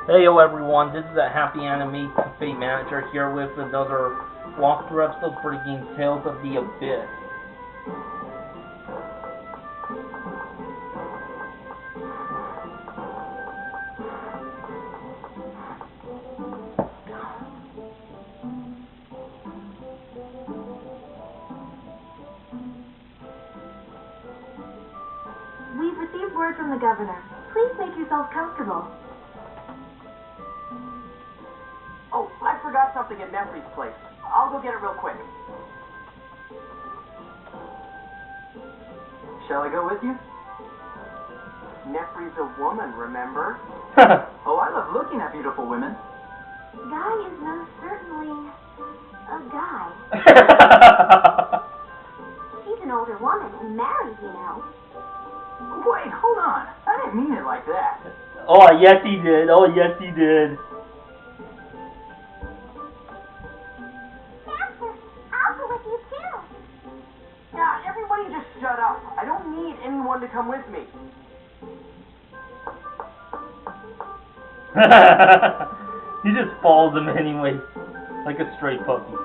Heyo everyone, this is the HappyAnimaidCafeManager here with another walkthrough episode for the game Tales of the Abyss. We've received word from the governor. Please make yourself comfortable. Oh, I forgot something at Nefri's place. I'll go get it real quick. Shall I go with you? Nefri's a woman, remember? Oh, I love looking at beautiful women. Guy is most certainly a guy. She's an older woman and married, you know. Wait, hold on. I didn't mean it like that. Oh, yes he did. Oh, yes he did. Master, I'll go with you too. Yeah, everybody just shut up. I don't need anyone to come with me. He just follows him anyway, like a stray puppy.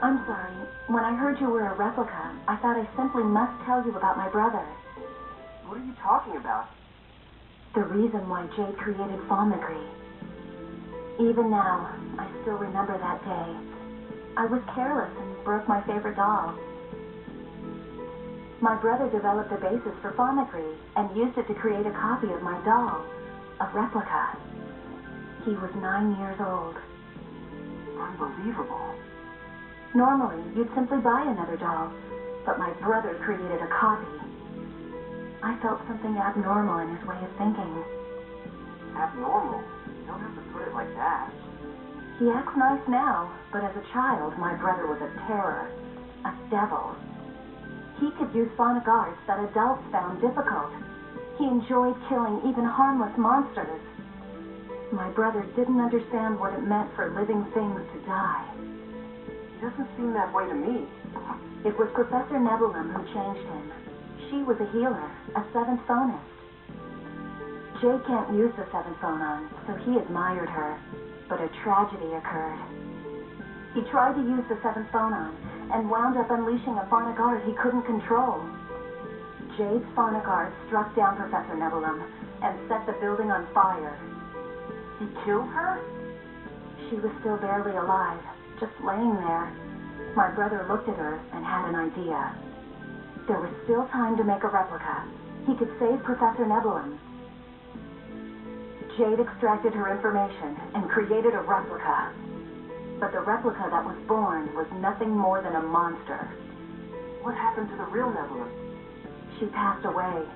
I'm sorry. When I heard you were a replica, I thought I simply must tell you about my brother. What are you talking about? The reason why Jade created Famagri. Even now, I still remember that day. I was careless and broke my favorite doll. My brother developed the basis for Famagri and used it to create a copy of my doll, a replica. He was 9 years old. Unbelievable. Normally, you'd simply buy another doll, but my brother created a copy. I felt something abnormal in his way of thinking. Abnormal? You don't have to put it like that. He acts nice now, but as a child, my brother was a terror, a devil. He could use phonic arts that adults found difficult. He enjoyed killing even harmless monsters. My brother didn't understand what it meant for living things to die. He doesn't seem that way to me. It was Professor Nebulum who changed him. She was a healer, a seventh phonist. Jay can't use the seventh phonon, so he admired her. But a tragedy occurred. He tried to use the seventh phonon and wound up unleashing a phonic art he couldn't control. Jade's phonic art struck down Professor Nebulum and set the building on fire. He killed her? She was still barely alive, just laying there. My brother looked at her and had an idea. There was still time to make a replica. He could save Professor Nebulum. Jade extracted her information and created a replica. But the replica that was born was nothing more than a monster. What happened to the real Nebulum? She passed away.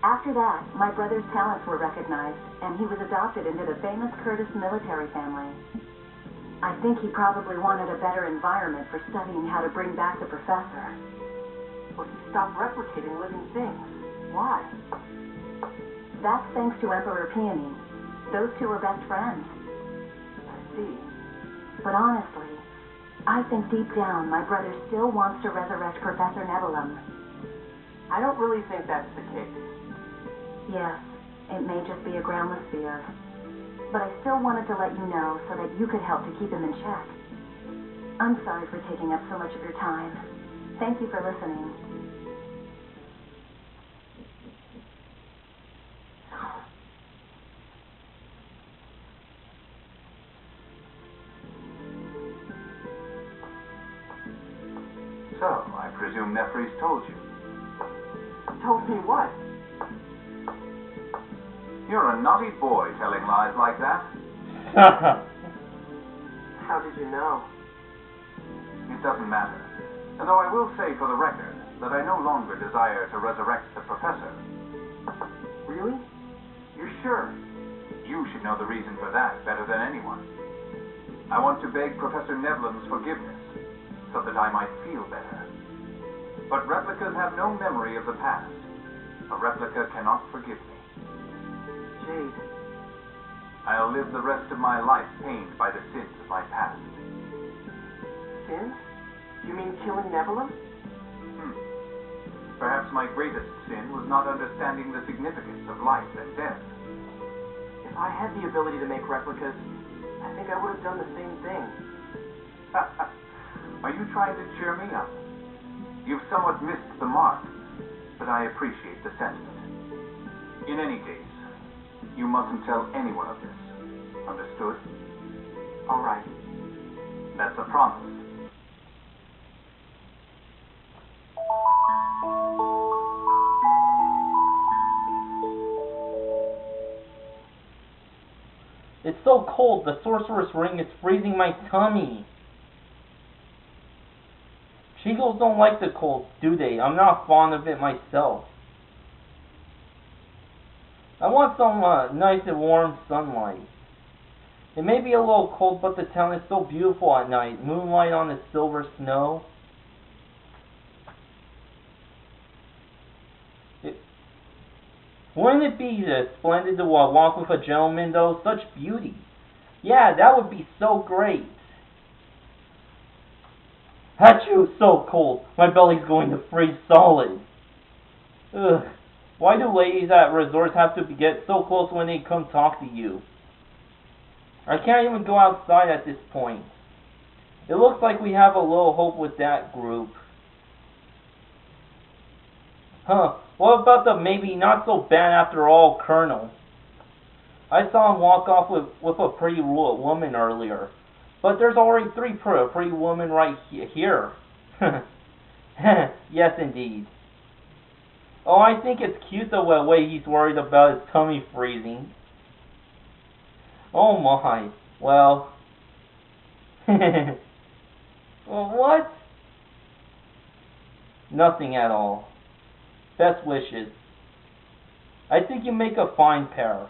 After that, my brother's talents were recognized, and he was adopted into the famous Curtis military family. I think he probably wanted a better environment for studying how to bring back the professor. But he stopped replicating living things. Why? That's thanks to Emperor Peony. Those two are best friends. I see. But honestly, I think deep down my brother still wants to resurrect Professor Nebulum. I don't really think that's the case. Yes, it may just be a groundless fear. But I still wanted to let you know so that you could help to keep him in check. I'm sorry for taking up so much of your time. Thank you for listening. So, I presume Nefri's told you. Told me what? You're a naughty boy telling lies like that. How did you know? It doesn't matter. And though I will say for the record that I no longer desire to resurrect the professor. Really? You're sure? You should know the reason for that better than anyone. I want to beg Professor Nebulum's forgiveness, so that I might feel better. But replicas have no memory of the past. A replica cannot forgive me. Jade. I'll live the rest of my life pained by the sins of my past. Sins? You mean killing Nebulum? Perhaps my greatest sin was not understanding the significance of life and death. If I had the ability to make replicas, I think I would have done the same thing. Are you trying to cheer me up? You've somewhat missed the mark, but I appreciate the sentiment. In any case, you mustn't tell anyone of this. Understood? All right. That's a promise. It's so cold, the sorceress ring is freezing my tummy. Cheagles don't like the cold, do they? I'm not fond of it myself. I want some nice and warm sunlight. It may be a little cold, but the town is so beautiful at night. Moonlight on the silver snow. Wouldn't it be splendid to walk with a gentleman, though? Such beauty. Yeah, that would be so great. Achoo, so cold. My belly's going to freeze solid. Ugh. Why do ladies at resorts have to get so close when they come talk to you? I can't even go outside at this point. It looks like we have a little hope with that group. Huh. What about the maybe not so bad after all Colonel? I saw him walk off with a pretty woman earlier. But there's already three pretty women right here. Yes, indeed. Oh, I think it's cute the way he's worried about his tummy freezing. Oh my. Well. Well, what? Nothing at all. Best wishes. I think you make a fine pair.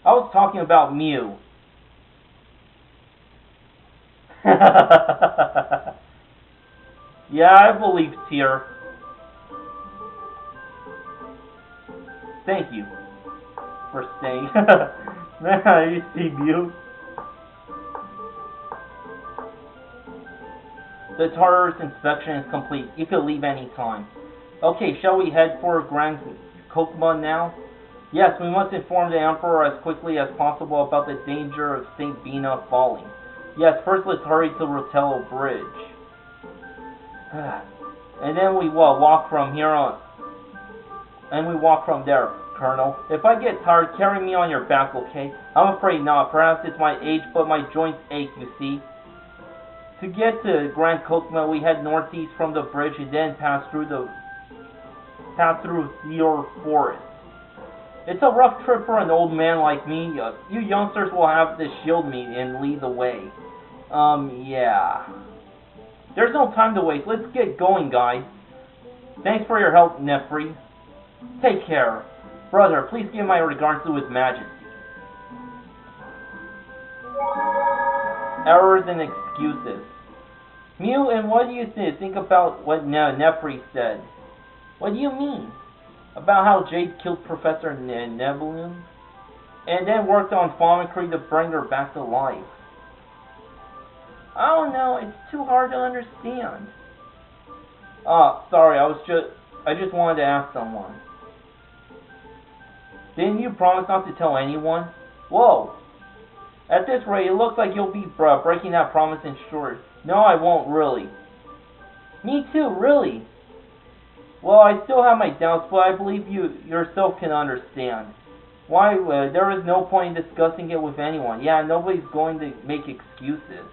I was talking about Mew. Yeah, I believe Tear. Thank you for staying. You see Mew? The Tartarus inspection is complete. You can leave any time. Okay, shall we head for Grand Kokma now? Yes, we must inform the Emperor as quickly as possible about the danger of St. Bina falling. Yes, first let's hurry to Rotello Bridge. And then we walk from here on. And we walk from there, Colonel. If I get tired, carry me on your back, okay? I'm afraid not. Perhaps it's my age, but my joints ache, you see. To get to Grand Kokma, we head northeast from the bridge and then pass through your forest. It's a rough trip for an old man like me. You youngsters will have to shield me and lead the way. Yeah. There's no time to waste. Let's get going, guys. Thanks for your help, Nefri. Take care. Brother, please give my regards to His Majesty. Errors and excuses. Mew, and what do you think about what Nefri said? What do you mean? About how Jade killed Professor Nebulum? And then worked on Famicry to bring her back to life. I don't know, it's too hard to understand. Sorry, I just wanted to ask someone. Didn't you promise not to tell anyone? Whoa! At this rate, it looks like you'll be breaking that promise in short. No, I won't, really. Me too, really. Well, I still have my doubts, but I believe you yourself can understand. Why, there is no point in discussing it with anyone. Yeah, nobody's going to make excuses.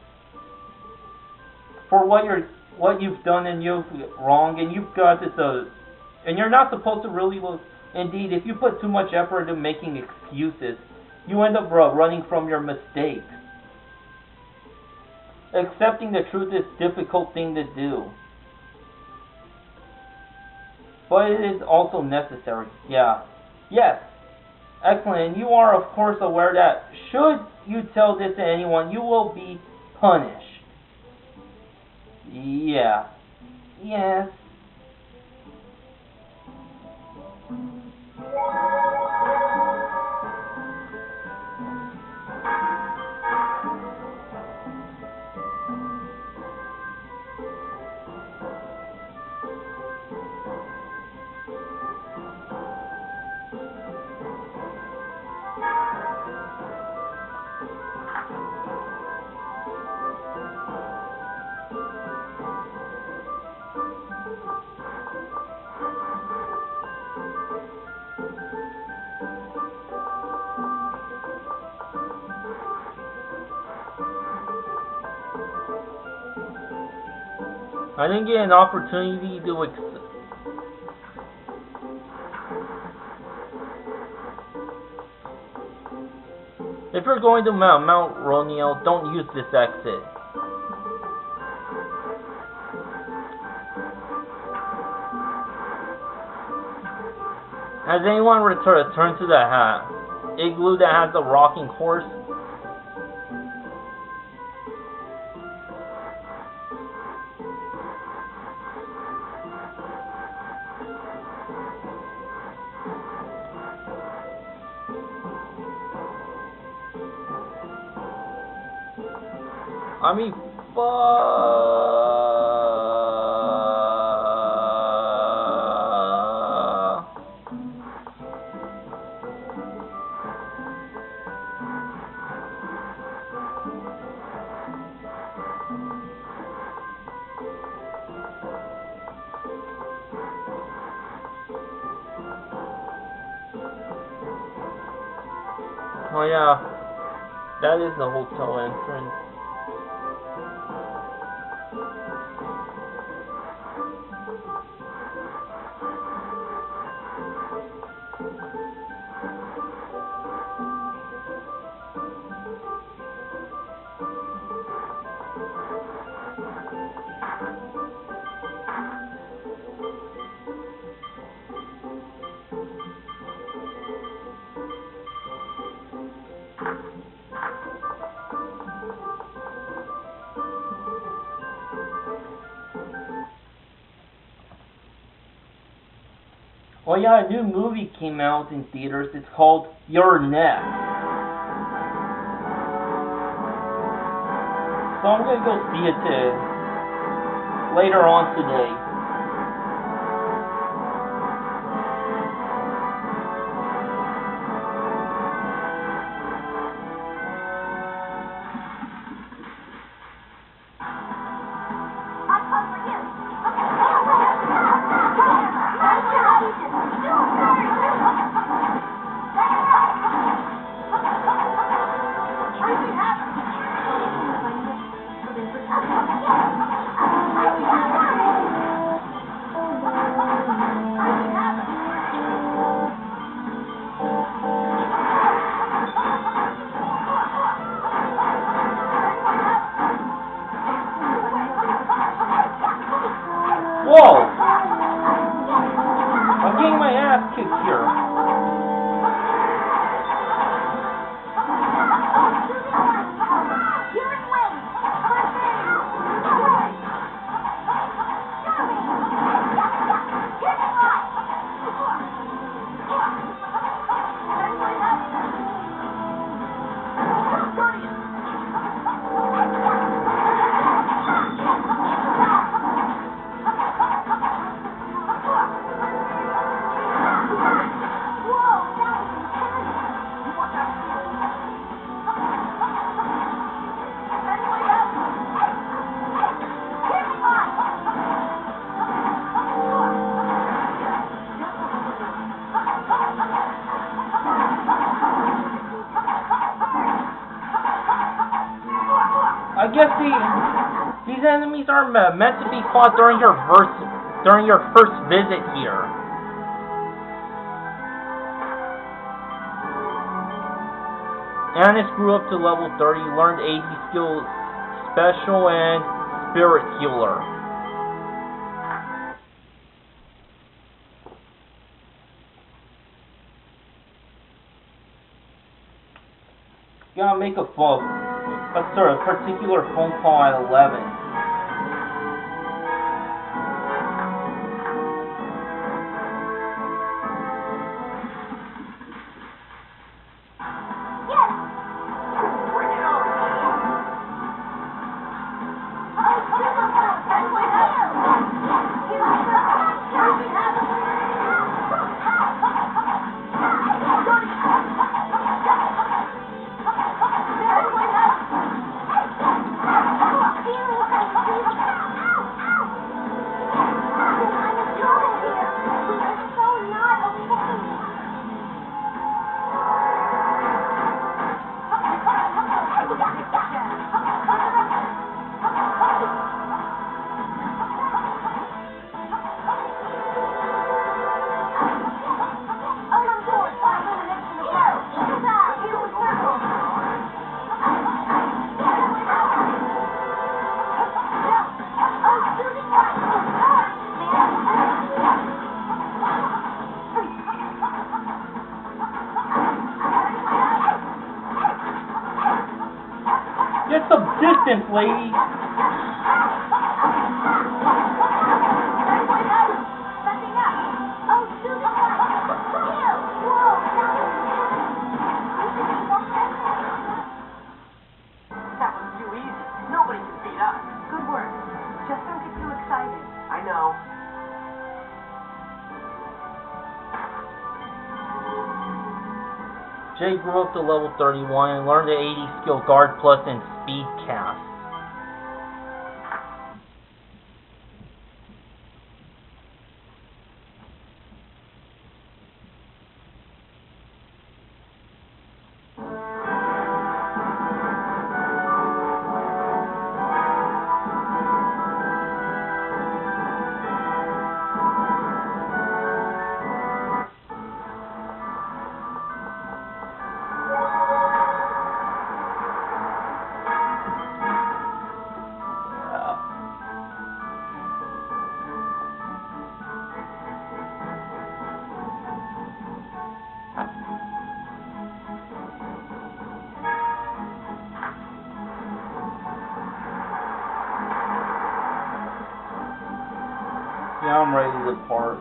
For what you've done and you've wrong, and you've got this, and you're not supposed to really look. Indeed, if you put too much effort into making excuses, you end up running from your mistakes. Accepting the truth is a difficult thing to do. but it is also necessary. Yeah. Yes. Excellent. And you are, of course, aware that should you tell this to anyone, you will be punished. Yeah. Yes. I didn't get an opportunity to If you're going to Mount Roneo, don't use this exit. Has anyone returned to the igloo that has the rocking horse? I mean, oh yeah, that is the hotel entrance. Oh yeah, a new movie came out in theaters. It's called You're Next. So I'm gonna go see it later on today. Whoa! I'm getting my ass kicked here. I guess these enemies are meant to be fought during your first visit here. Anis grew up to level 30, learned AD skills, Special and Spirit Healer. You gotta make a particular phone call at 11. Get some distance, lady! That was too easy. Nobody can beat us. Good work. Just don't get too excited. I know. Jay grew up to level 31 and learned the 80 skill Guard Plus and Speed Cast. Yeah, I'm ready to depart.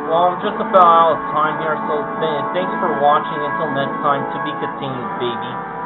Well, I'm just about out of time here, so thanks for watching. Until next time, to be continued, baby.